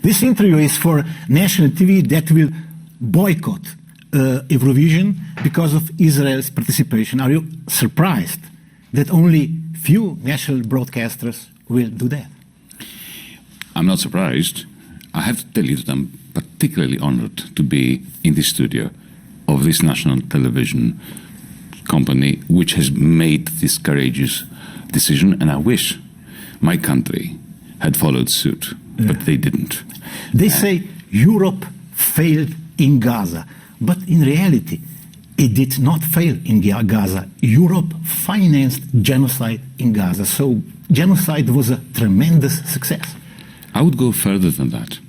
This interview is for national TV that will boycott Eurovision because of Israel's participation. Are you surprised that only few national broadcasters will do that? I'm not surprised. I have to tell you that I'm particularly honored to be in the studio of this national television company which has made this courageous decision, and I wish my country had followed suit, but they didn't. They say Europe failed in Gaza, but in reality it did not fail in Gaza. Europe financed genocide in Gaza, so genocide was a tremendous success. I would go further than that.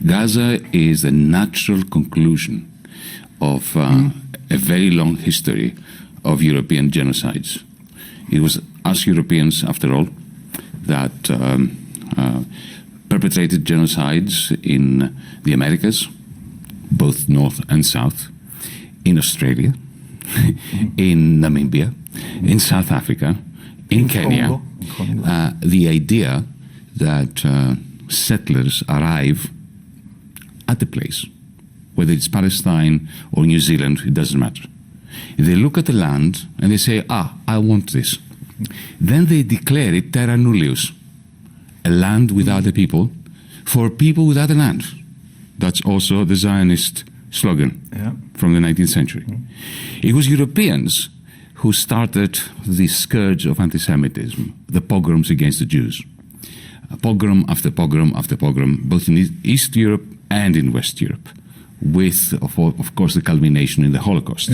Gaza is a natural conclusion of a very long history of European genocides. It was us Europeans, after all, that perpetrated genocides in the Americas, both North and South, in Australia, in Namibia, in South Africa, in Kenya. Congo. The idea that settlers arrive at the place, whether it's Palestine or New Zealand, it doesn't matter. They look at the land and they say, I want this. Then they declare it terra nullius, a land without a people, for people without a land. That's also the Zionist slogan from the 19th century. It was Europeans who started the scourge of anti-Semitism, the pogroms against the Jews. Pogrom after pogrom after pogrom, both in East Europe and in West Europe, with, of course, the culmination in the Holocaust.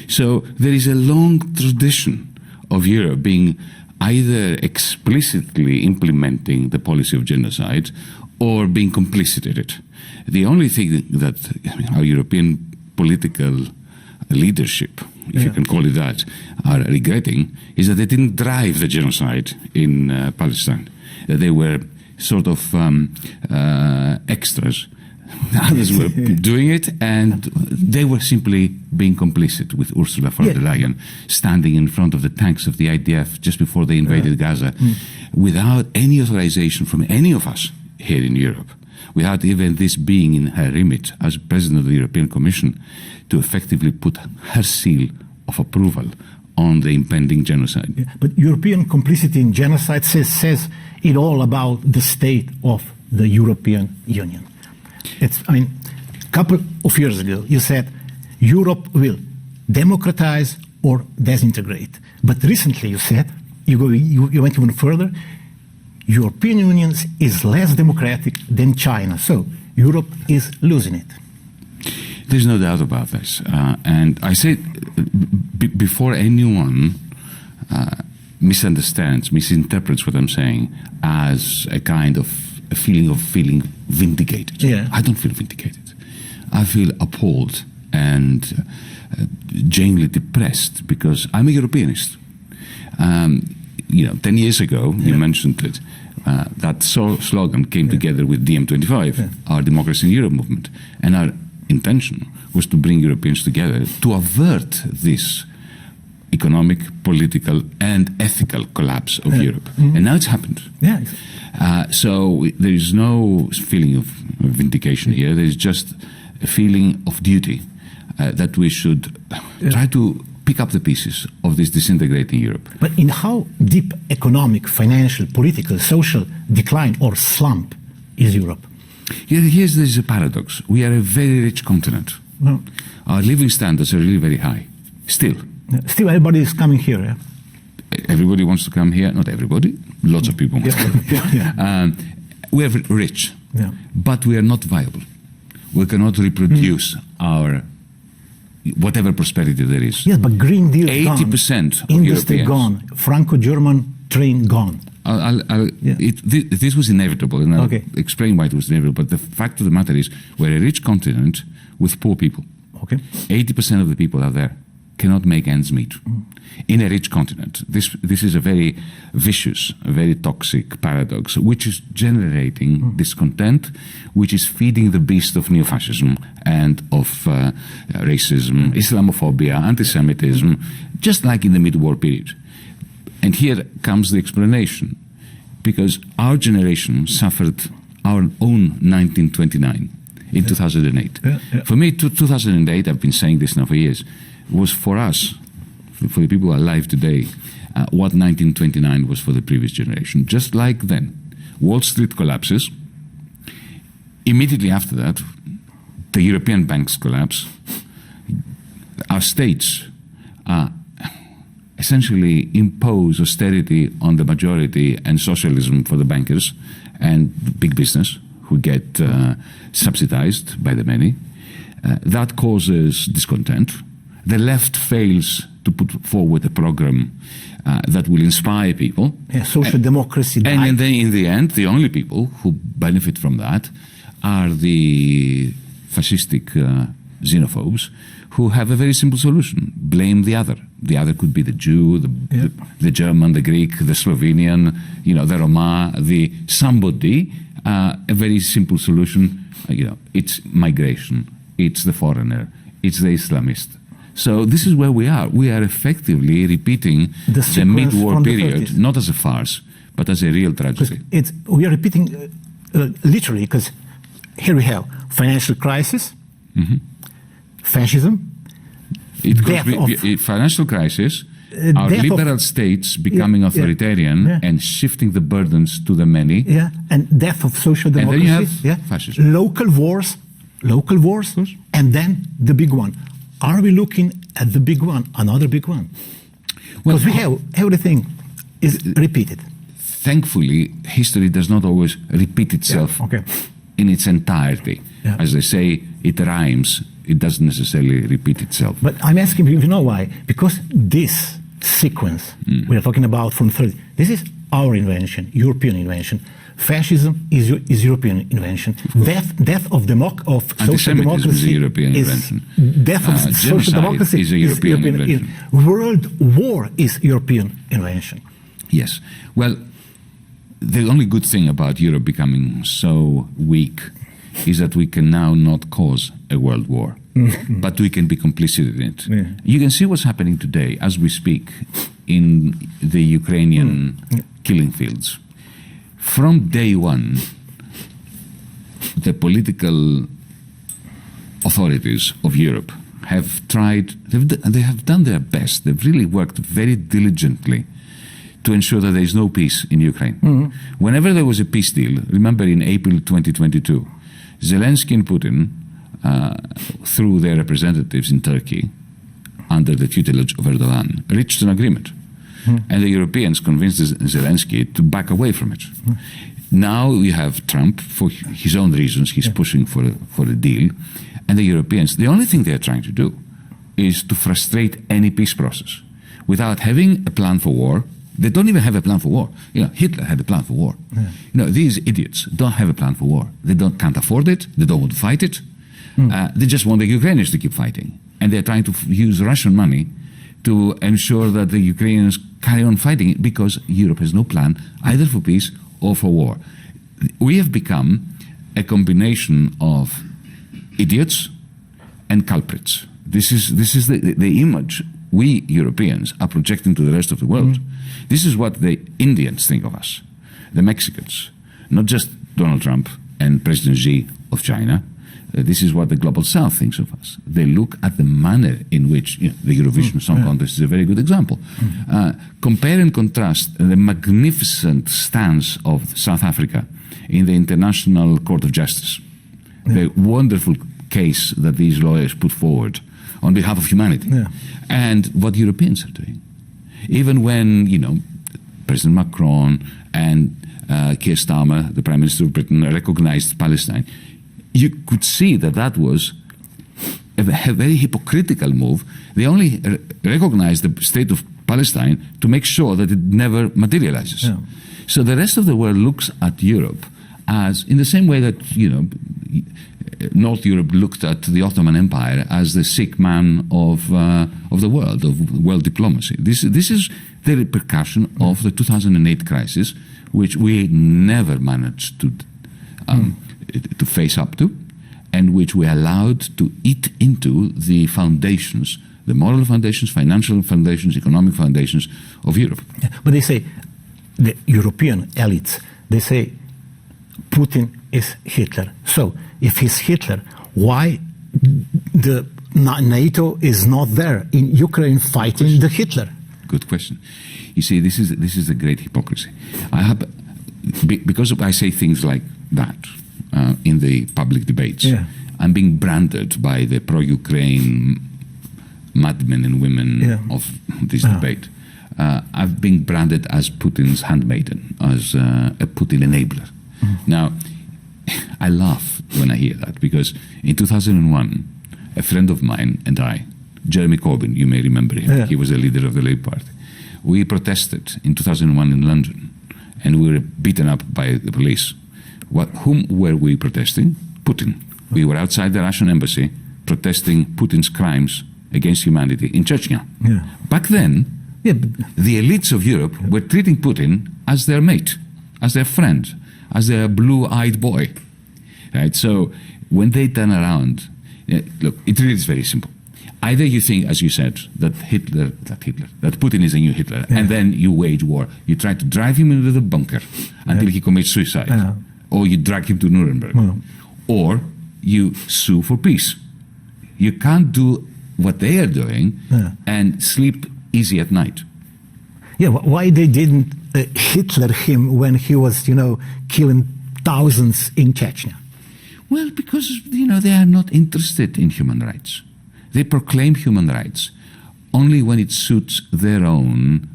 So there is a long tradition of Europe being either explicitly implementing the policy of genocide or being complicit in it. The only thing that our European political leadership, if you can call it that, are regretting is that they didn't drive the genocide in Palestine. That they were sort of extras. Others were doing it, and they were simply being complicit with Ursula von der Leyen standing in front of the tanks of the IDF just before they invaded Gaza, without any authorization from any of us here in Europe, without even this being in her remit as President of the European Commission to effectively put her seal of approval on the impending genocide. But European complicity in genocide says it all about the state of the European Union. A couple of years ago, you said Europe will democratize or disintegrate. But recently you said, you went even further, European Union is less democratic than China. So Europe is losing it. There's no doubt about this. And I say, before anyone misinterprets what I'm saying as a kind of a feeling of feeling vindicated. I don't feel vindicated. I feel appalled and genuinely depressed because I'm a Europeanist. 10 years ago, you mentioned it, that slogan came together with DiEM25, our Democracy in Europe movement. And our intention was to bring Europeans together to avert this economic, political, and ethical collapse of Europe. And now it's happened. So there is no feeling of vindication here. There is just a feeling of duty that we should try to pick up the pieces of this disintegrating Europe. But in how deep economic, financial, political, social decline or slump is Europe? There's a paradox. We are a very rich continent. Our living standards are really very high. Still everybody is coming here. Everybody wants to come here. Not everybody. Lots of people want to come here. We are rich, but we are not viable. We cannot reproduce our whatever prosperity there is. Yes, but Green Deal 80% gone. Industry gone. Franco-German train gone. This was inevitable, and I'll explain why it was inevitable. But the fact of the matter is, we're a rich continent with poor people. 80% of the people out there cannot make ends meet. In a rich continent, this is a very vicious, a very toxic paradox, which is generating discontent, which is feeding the beast of neo-fascism and of racism, Islamophobia, anti-Semitism, just like in the mid-war period. And here comes the explanation, because our generation suffered our own 1929 in 2008. For me, 2008, I've been saying this now for years, was for us, for the people who are alive today, what 1929 was for the previous generation. Just like then, Wall Street collapses. Immediately after that, the European banks collapse. Our states essentially impose austerity on the majority and socialism for the bankers and big business, who get subsidized by the many. That causes discontent. The left fails to put forward a program that will inspire people. Yeah, social democracy died. And then in the end, the only people who benefit from that are the fascistic xenophobes who have a very simple solution: blame the other. The other could be the Jew, the German, the Greek, the Slovenian, the Roma, the somebody. A very simple solution, it's migration, it's the foreigner, it's the Islamist. So this is where we are. We are effectively repeating the mid-war period, not as a farce, but as a real tragedy. We are repeating literally, because here we have financial crisis, fascism, financial crisis, our liberal states becoming authoritarian and shifting the burdens to the many. Yeah, and death of social democracy. And then you have fascism. Local wars, and then the big one. Are we looking at the big one, another big one? Because we have everything is repeated. Thankfully, history does not always repeat itself in its entirety. Yeah. As they say, it rhymes. It doesn't necessarily repeat itself. But I'm asking you know why? Because this sequence we are talking about from 30, this is our invention, European invention. Fascism is European invention. Death of social democracy is a European invention. Death of social democracy is a European invention. World war is European invention. Yes. Well, the only good thing about Europe becoming so weak is that we can now not cause a world war, but we can be complicit in it. Yeah. You can see what's happening today as we speak in the Ukrainian killing fields. From day one, the political authorities of Europe have tried, they have done their best, they've really worked very diligently to ensure that there is no peace in Ukraine. Whenever there was a peace deal, remember in April 2022, Zelensky and Putin, through their representatives in Turkey, under the tutelage of Erdogan, reached an agreement. And the Europeans convinced Zelensky to back away from it. Now we have Trump, for his own reasons, he's pushing for a deal. And the Europeans, the only thing they're trying to do is to frustrate any peace process. Without having a plan for war, they don't even have a plan for war. Hitler had a plan for war. These idiots don't have a plan for war. They can't afford it. They don't want to fight it. They just want the Ukrainians to keep fighting. And they're trying to use Russian money to ensure that the Ukrainians carry on fighting it, because Europe has no plan either for peace or for war. We have become a combination of idiots and culprits. This is the image we Europeans are projecting to the rest of the world. This is what the Indians think of us, the Mexicans, not just Donald Trump and President Xi of China. This is what the Global South thinks of us. They look at the manner in which the Eurovision Song Contest is a very good example. Compare and contrast the magnificent stance of South Africa in the International Court of Justice, the wonderful case that these lawyers put forward on behalf of humanity, and what Europeans are doing. Even when, President Macron and Keir Starmer, the Prime Minister of Britain, recognized Palestine, you could see that was a very hypocritical move. They only recognized the state of Palestine to make sure that it never materializes. So the rest of the world looks at Europe as, in the same way that, North Europe looked at the Ottoman Empire as the sick man of the world, of world diplomacy. This is the repercussion of the 2008 crisis, which we never managed to face up to, and which we allowed to eat into the foundations, the moral foundations, financial foundations, economic foundations of Europe. But they say, the European elites, they say, Putin is Hitler. So if he's Hitler, why the NATO is not there in Ukraine fighting the Hitler? Good question. You see, this is a great hypocrisy. Because I say things like that in the public debates, I'm being branded by the pro-Ukraine madmen and women of this debate. I've been branded as Putin's handmaiden, as a Putin enabler. Now, I laugh when I hear that, because in 2001, a friend of mine and I, Jeremy Corbyn, you may remember him, he was a leader of the Labour Party, we protested in 2001 in London, and we were beaten up by the police. Whom were we protesting? Putin. We were outside the Russian embassy protesting Putin's crimes against humanity in Chechnya. Back then, the elites of Europe were treating Putin as their mate, as their friend, as their blue-eyed boy. Right? So when they turn around, look, it really is very simple. Either you think, as you said, that Putin is a new Hitler, and then you wage war. You try to drive him into the bunker until he commits suicide, or you drag him to Nuremberg, or you sue for peace. You can't do what they are doing and sleep easy at night. Yeah, why they didn't Hitler him when he was, killing thousands in Chechnya? Well, because, they are not interested in human rights. They proclaim human rights only when it suits their own,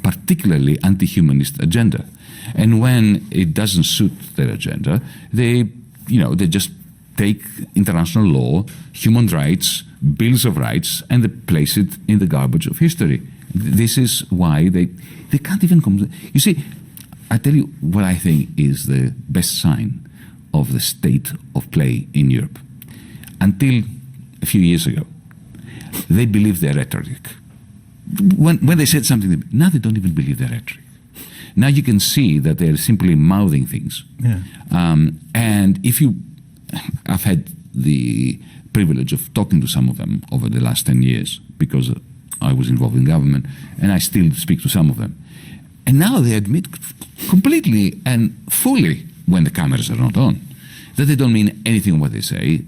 particularly anti-humanist agenda. And when it doesn't suit their agenda, they just take international law, human rights, bills of rights, and they place it in the garbage of history. This is why they can't even come. You see, I tell you what I think is the best sign of the state of play in Europe. Until a few years ago, they believed their rhetoric. When they said something, now they don't even believe their rhetoric. Now you can see that they're simply mouthing things. And I've had the privilege of talking to some of them over the last 10 years because I was involved in government, and I still speak to some of them. And now they admit completely and fully, when the cameras are not on, that they don't mean anything of what they say,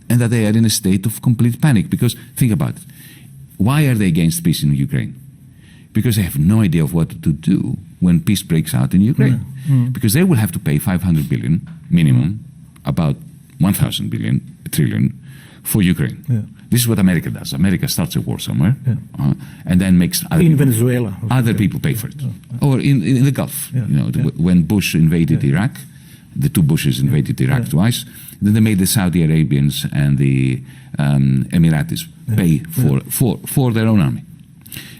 and that they are in a state of complete panic. Because, think about it, why are they against peace in Ukraine? Because they have no idea of what to do when peace breaks out in Ukraine. Because they will have to pay 500 billion minimum, about 1,000 trillion for Ukraine. This is what America does. America starts a war somewhere and then makes other people pay for it. Or in the Gulf. When Bush invaded Iraq, the two Bushes invaded Iraq twice, then they made the Saudi Arabians and the Emiratis pay for their own army.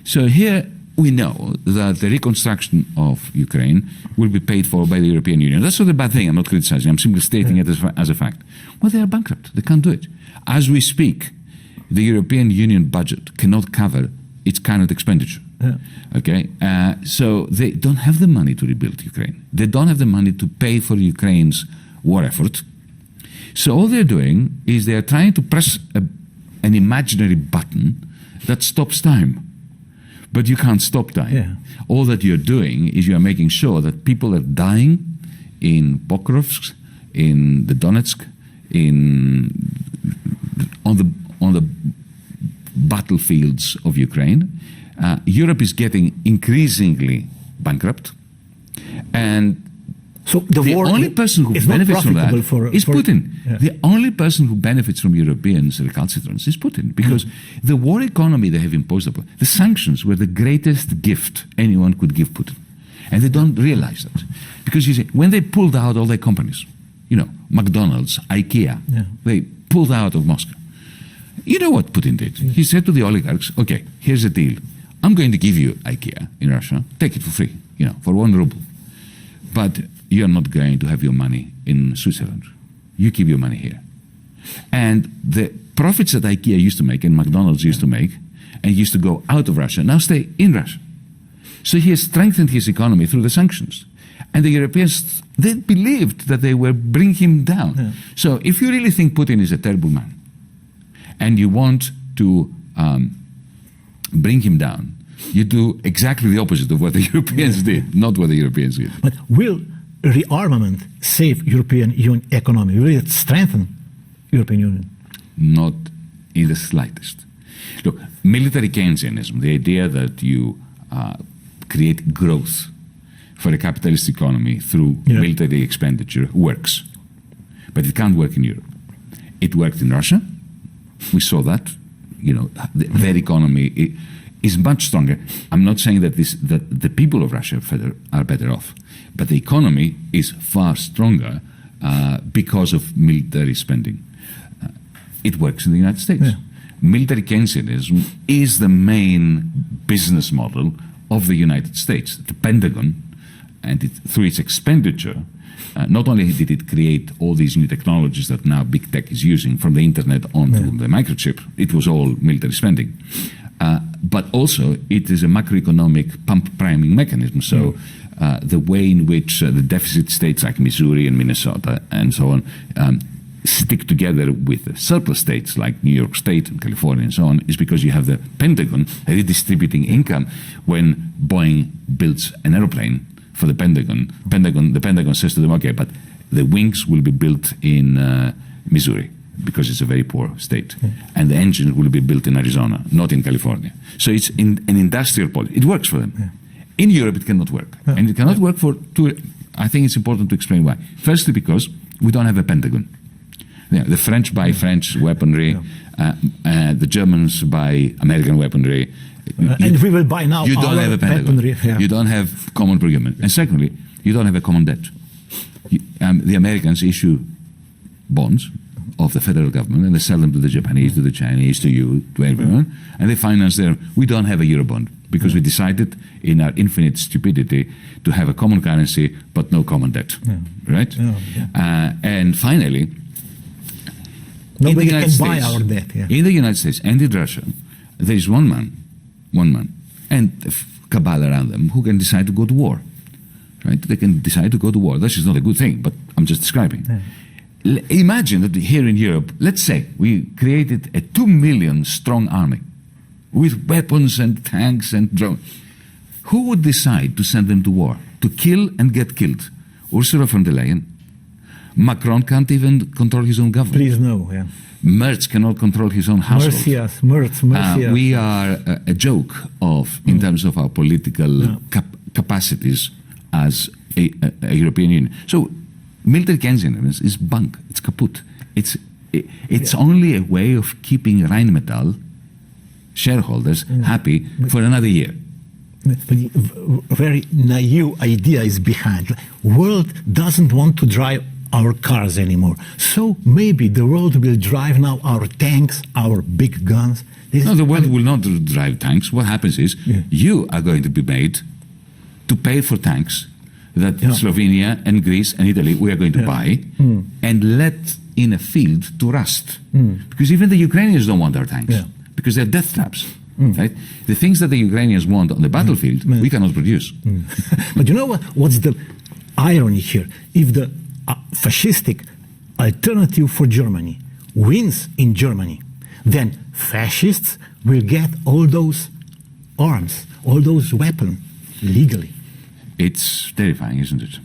So here we know that the reconstruction of Ukraine will be paid for by the European Union. That's not a bad thing. I'm not criticizing. I'm simply stating it as a fact. Well, they are bankrupt. They can't do it. As we speak, the European Union budget cannot cover its current expenditure. Okay, so they don't have the money to rebuild Ukraine. They don't have the money to pay for Ukraine's war effort. So all they're doing is they're trying to press an imaginary button that stops time. But you can't stop dying. All that you're doing is you're making sure that people are dying in Pokrovsk, in the Donetsk, on the battlefields of Ukraine. Europe is getting increasingly bankrupt, and so the only person who benefits from that is Putin. The only person who benefits from Europeans' recalcitrance is Putin, because the war economy they have imposed upon, the sanctions were the greatest gift anyone could give Putin. And they don't realize that. Because you see, when they pulled out all their companies, McDonald's, IKEA, they pulled out of Moscow. You know what Putin did? He said to the oligarchs, okay, here's a deal. I'm going to give you IKEA in Russia. Take it for free, for 1 ruble. But you're not going to have your money in Switzerland. You keep your money here. And the profits that IKEA used to make and McDonald's used to make and used to go out of Russia now stay in Russia. So he has strengthened his economy through the sanctions. And the Europeans, they believed that they were bringing him down. So if you really think Putin is a terrible man and you want to bring him down, you do exactly the opposite of what the Europeans did, not what the Europeans did. But will rearmament save European Union economy? Will it strengthen European Union? Not in the slightest. Look, military Keynesianism, the idea that you create growth for a capitalist economy through military expenditure works. But it can't work in Europe. It worked in Russia. We saw that. Their economy is much stronger. I'm not saying that the people of Russia are better off, but the economy is far stronger because of military spending. It works in the United States. Yeah. Military Keynesianism is the main business model of the United States. The Pentagon, and through its expenditure, not only did it create all these new technologies that now big tech is using, from the internet onto the microchip, it was all military spending. But also it is a macroeconomic pump priming mechanism. So the way in which the deficit states like Missouri and Minnesota and so on stick together with the surplus states like New York State and California and so on is because you have the Pentagon redistributing income. When Boeing builds an aeroplane for the Pentagon says to them, okay, but the wings will be built in Missouri because it's a very poor state. And the engine will be built in Arizona, not in California. So it's an industrial policy. It works for them. In Europe, it cannot work. And it cannot work for two. I think it's important to explain why. Firstly, because we don't have a Pentagon. The French buy French weaponry, the Germans buy American weaponry. And we will buy now. You don't have a Pentagon. Weaponry, You don't have common procurement. And secondly, you don't have a common debt. The Americans issue bonds of the federal government and they sell them to the Japanese, to the Chinese, to you, to everyone, and they finance their. We don't have a Eurobond because we decided in our infinite stupidity to have a common currency but no common debt. Right? And finally, nobody can buy our debt. In the United States and in Russia, there is one man, and a cabal around them who can decide to go to war. Right? They can decide to go to war. This is not a good thing, but I'm just describing. Imagine that here in Europe, let's say we created a 2 million strong army with weapons and tanks and drones. Who would decide to send them to war, to kill and get killed? Ursula von der Leyen. Macron can't even control his own government. Please no. Merz cannot control his own household. Merz. We are a joke in terms of our political capacities as a European Union. So military Keynesianism is bunk. It's kaput. It's only a way of keeping Rheinmetall shareholders happy for another year. But very naive idea is behind. World doesn't want to drive our cars anymore. So maybe the world will drive now our tanks, our big guns. No, the world will not drive tanks. What happens is you are going to be made to pay for tanks that Slovenia and Greece and Italy we are going to buy and let in a field to rust. Because even the Ukrainians don't want our tanks because they're death traps. Right? The things that the Ukrainians want on the battlefield, we cannot produce. But you know what's the irony here? If the fascistic alternative for Germany wins in Germany, then fascists will get all those arms, all those weapons legally. It's terrifying, isn't it?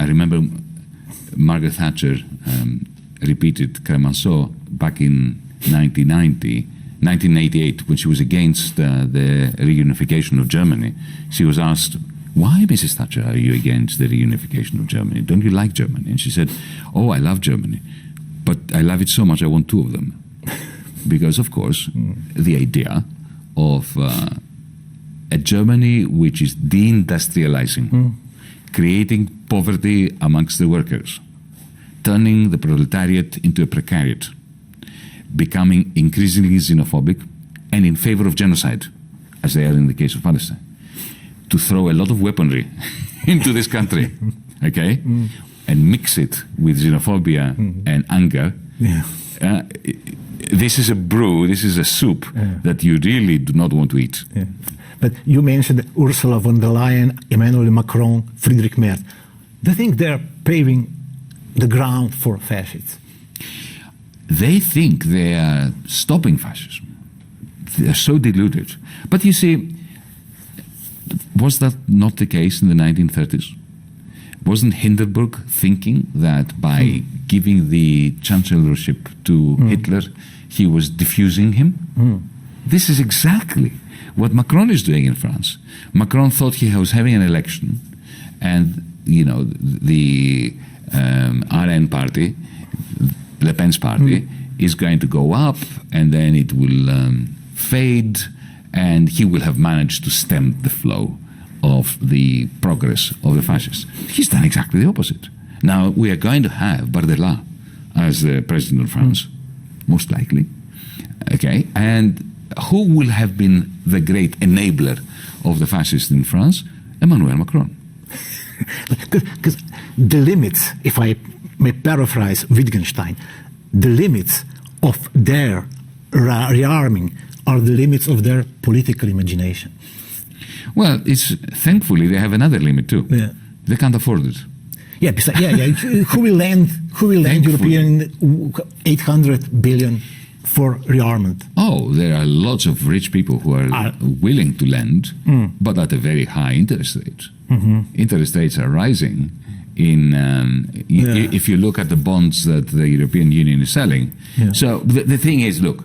I remember Margaret Thatcher repeated Clemenceau back in 1988, when she was against the reunification of Germany. She was asked, why, Mrs. Thatcher, are you against the reunification of Germany? Don't you like Germany? And she said, oh, I love Germany, but I love it so much I want two of them. Because, of course, the idea of a Germany which is deindustrializing, creating poverty amongst the workers, turning the proletariat into a precariat, becoming increasingly xenophobic and in favor of genocide, as they are in the case of Palestine, to throw a lot of weaponry into this country, okay, and mix it with xenophobia and anger. This is a brew, this is a soup that you really do not want to eat. But you mentioned Ursula von der Leyen, Emmanuel Macron, Friedrich Merz. Do you think they're paving the ground for fascists? They think they are stopping fascism. They are so deluded. But you see, Was that not the case in the 1930s? Wasn't Hindenburg thinking that by giving the chancellorship to Hitler, he was diffusing him? This is exactly what Macron is doing in France. Macron thought he was having an election, and the RN party, Le Pen's party, is going to go up, and then it will fade, and he will have managed to stem the flow of the progress of the fascists. He's done exactly the opposite. Now we are going to have Bardella as the president of France, most likely. Okay, and who will have been the great enabler of the fascists in France? Emmanuel Macron. Because the limits, if I may paraphrase Wittgenstein, the limits of their rearming are the limits of their political imagination. Well, thankfully they have another limit too. Yeah. They can't afford it. Yeah, who will lend European 800 billion for rearmament? Oh, there are lots of rich people who are willing to lend, but at a very high interest rate. Interest rates are rising. If you look at the bonds that the European Union is selling. Yeah. So the thing is, look,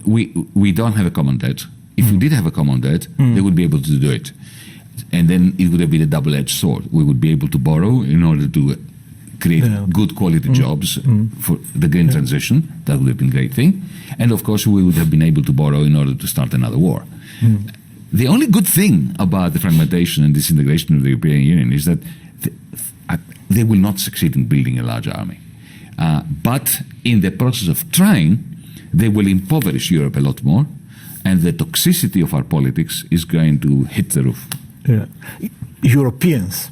we don't have a common debt. If we did have a common debt, they would be able to do it. And then it would have been a double-edged sword. We would be able to borrow in order to create good quality jobs for the green transition. That would have been a great thing. And of course, we would have been able to borrow in order to start another war. The only good thing about the fragmentation and disintegration of the European Union is that they will not succeed in building a large army. But in the process of trying, they will impoverish Europe a lot more, and the toxicity of our politics is going to hit the roof. Yeah. Europeans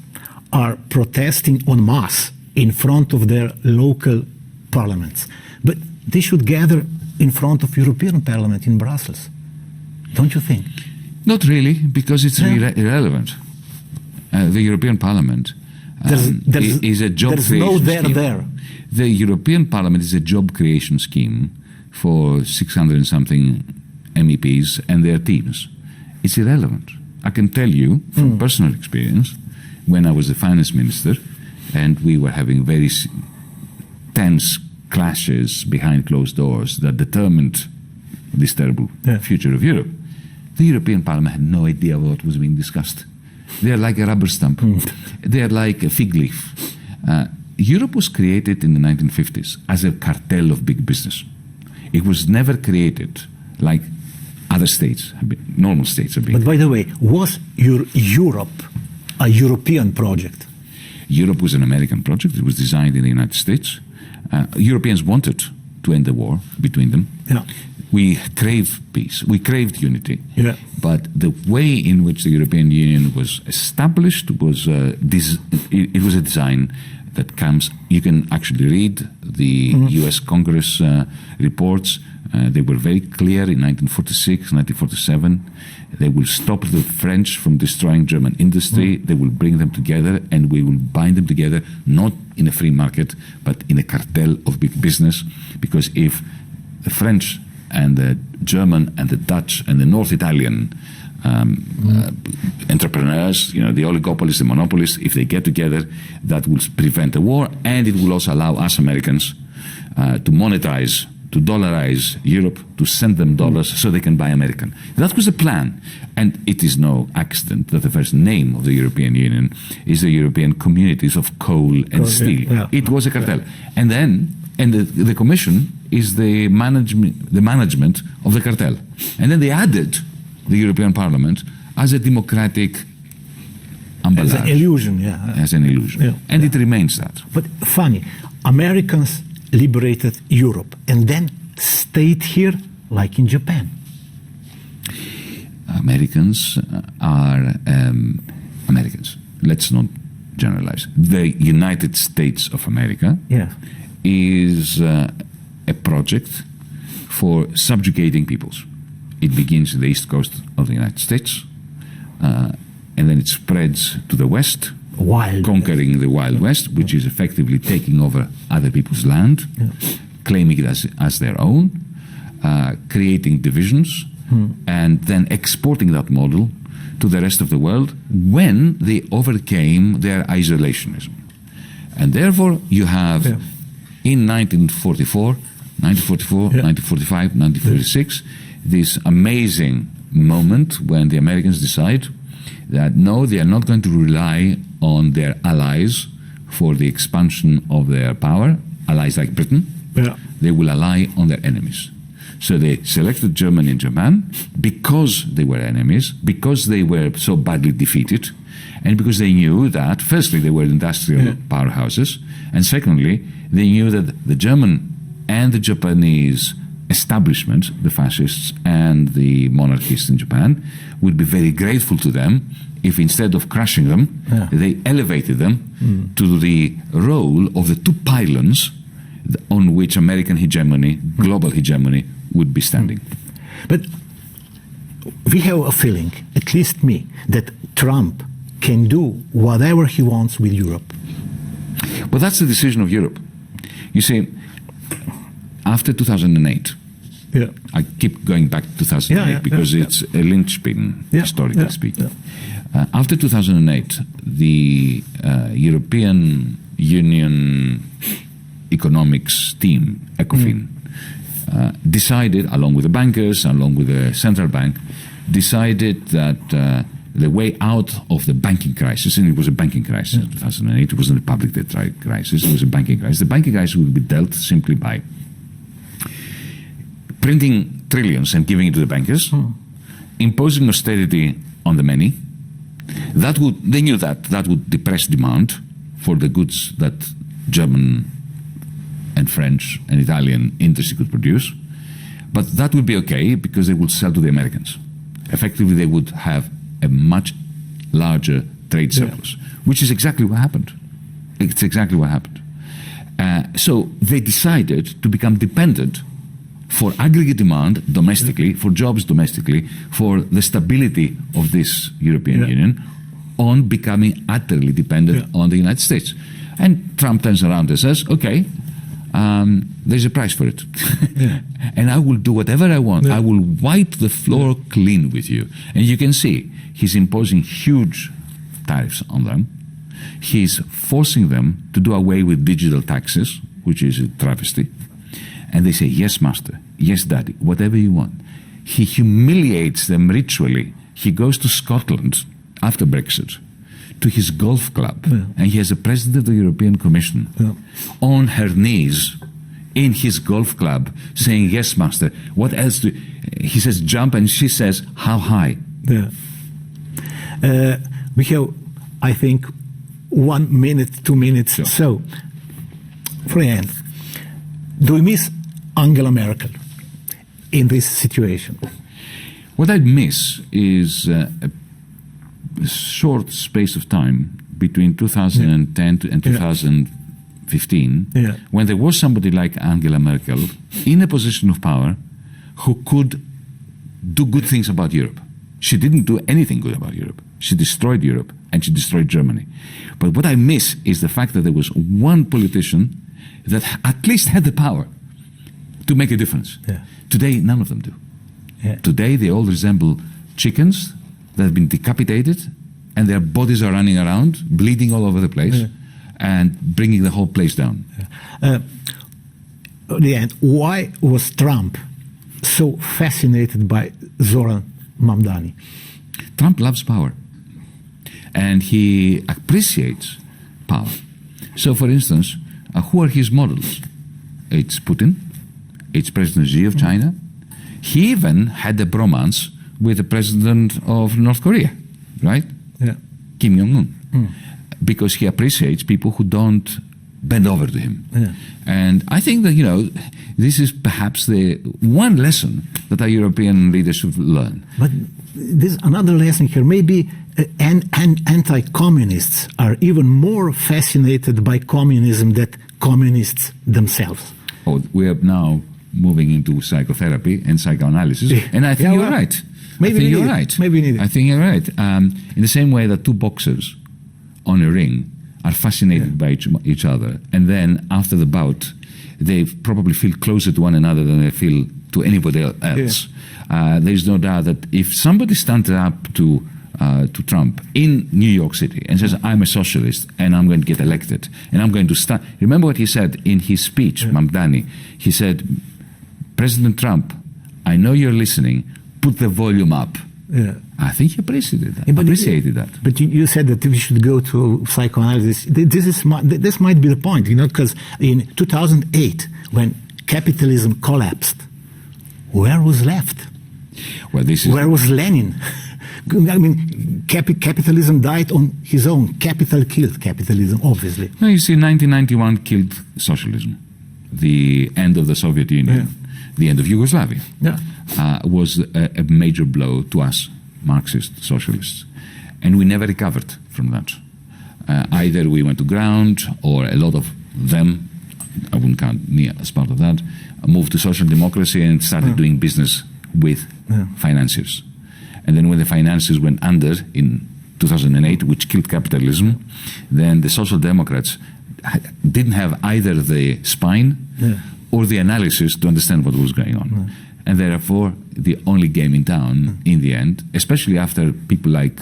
are protesting en masse in front of their local parliaments, but they should gather in front of European Parliament in Brussels, don't you think? Not really, because it's irrelevant. The European Parliament is a job creation scheme. There. The European Parliament is a job creation scheme for 600 and something MEPs and their teams. It's irrelevant. I can tell you from personal experience, when I was the finance minister and we were having very tense clashes behind closed doors that determined this terrible future of Europe, the European Parliament had no idea what was being discussed. They are like a rubber stamp. They are like a fig leaf. Europe was created in the 1950s as a cartel of big business. It was never created like other states, normal states have been. But by the way, was Europe a European project? Europe was an American project. It was designed in the United States. Europeans wanted to end the war between them. Yeah. We craved peace. We craved unity. Yeah. But the way in which the European Union was established was it was a design that comes. You can actually read the U.S. Congress reports. They were very clear in 1946, 1947. They will stop the French from destroying German industry. They will bring them together, and we will bind them together, not in a free market, but in a cartel of big business. Because if the French and the German and the Dutch and the North Italian entrepreneurs, the oligopolists, the monopolists, if they get together, that will prevent a war, and it will also allow us Americans to monetize, to dollarize Europe, to send them dollars so they can buy American. That was the plan. And it is no accident that the first name of the European Union is the European Communities of Coal and Steel. Yeah. It was a cartel. And then, the Commission is the management of the cartel. And then they added the European Parliament as a democratic embellage. As an illusion, yeah. As an illusion. Yeah. And it remains that. But funny, Americans liberated Europe and then stayed here like in Japan. Americans are Americans. Let's not generalize. The United States of America is a project for subjugating peoples. It begins in the east coast of the United States, and then it spreads to the west, conquering the Wild West, which is effectively taking over other people's land, claiming it as their own, creating divisions, and then exporting that model to the rest of the world when they overcame their isolationism. And therefore, you have in 1944, 1945, 1946, this amazing moment when the Americans decide that no, they are not going to rely on their allies for the expansion of their power, allies like Britain. They will rely on their enemies. So they selected Germany and Japan because they were enemies, because they were so badly defeated, and because they knew that, firstly, they were industrial powerhouses, and secondly, they knew that the German and the Japanese establishment, the fascists and the monarchists in Japan, would be very grateful to them if instead of crushing them, they elevated them to the role of the two pylons on which American hegemony, global hegemony, would be standing. But we have a feeling, at least me, that Trump can do whatever he wants with Europe. Well, that's the decision of Europe. You see, after 2008, I keep going back to 2008 because it's a linchpin, historically speaking. After 2008, the European Union economics team, ECOFIN, decided, along with the bankers, along with the central bank, decided that the way out of the banking crisis, and it was a banking crisis in 2008, it wasn't a public debt crisis, it was a banking crisis. The banking crisis would be dealt simply by printing trillions and giving it to the bankers, imposing austerity on the many. They knew that would depress demand for the goods that German and French and Italian industry could produce. But that would be okay because they would sell to the Americans. Effectively, they would have a much larger trade surplus, which is exactly what happened. It's exactly what happened. So they decided to become dependent for aggregate demand domestically, for jobs domestically, for the stability of this European Union, on becoming utterly dependent on the United States. And Trump turns around and says, okay, there's a price for it. And I will do whatever I want. I will wipe the floor clean with you. And you can see, he's imposing huge tariffs on them. He's forcing them to do away with digital taxes, which is a travesty. And they say, yes, master, yes, daddy, whatever you want. He humiliates them ritually. He goes to Scotland after Brexit to his golf club, and he has a president of the European Commission on her knees in his golf club saying, yes, master, what else do... He says, jump, and she says, how high? We have, I think, 1 minute, 2 minutes. Sure. So, friend, do we miss Angela Merkel in this situation? What I'd miss is a short space of time between 2010 and 2015, when there was somebody like Angela Merkel in a position of power who could do good things about Europe. She didn't do anything good about Europe. She destroyed Europe, and she destroyed Germany. But what I miss is the fact that there was one politician that at least had the power to make a difference. Today, none of them do. Today, they all resemble chickens that have been decapitated, and their bodies are running around, bleeding all over the place, and bringing the whole place down. At the end, why was Trump so fascinated by Zoran Mamdani? Trump loves power, and he appreciates power. So, for instance, who are his models? It's Putin, it's President Xi of China. He even had a bromance with the president of North Korea, right? Kim Jong-un. Because he appreciates people who don't bend over to him. And I think that, you know, this is perhaps the one lesson that our European leaders should learn. But there's another lesson here. Maybe anti-communists are even more fascinated by communism than communists themselves. Oh, we are now moving into psychotherapy and psychoanalysis, and I think you're right. Maybe you're right. Maybe need it. I think you're right. In the same way that two boxers on a ring are fascinated by each other, and then after the bout, they probably feel closer to one another than they feel to anybody else. There's no doubt that if somebody stands up to to Trump in New York City and says, I'm a socialist and I'm going to get elected and I'm going to start. Remember what he said in his speech, Mamdani? He said, President Trump, I know you're listening, put the volume up. Yeah. I think he appreciated that. But you said that we should go to psychoanalysis. This might be the point, because in 2008, when capitalism collapsed, where was left? Well, where was Lenin? I mean, capitalism died on his own. Capital killed capitalism, obviously. No, you see, 1991 killed socialism. The end of the Soviet Union, the end of Yugoslavia, was a major blow to us, Marxist socialists. And we never recovered from that. Either we went to ground, or a lot of them, I wouldn't count me as part of that, moved to social democracy and started doing business with financiers. And then when the financiers went under in 2008, which killed capitalism, then the social democrats didn't have either the spine or the analysis to understand what was going on. And therefore, the only game in town, in the end, especially after people like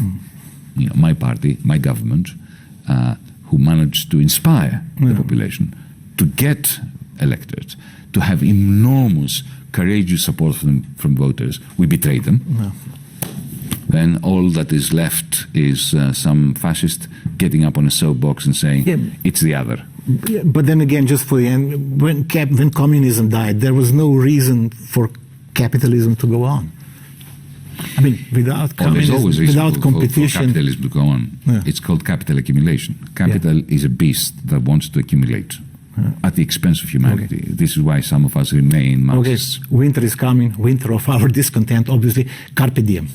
my party, my government, who managed to inspire the population to get elected, to have enormous, courageous support from voters, we betrayed them. Then all that is left is some fascist getting up on a soapbox and saying, it's the other. Yeah, but then again, just for the end, when communism died, there was no reason for capitalism to go on. I mean, without communism, without competition. For capitalism to go on. It's called capital accumulation. Capital is a beast that wants to accumulate at the expense of humanity. This is why some of us remain Marxists. Winter is coming, winter of our discontent, obviously. Carpe diem.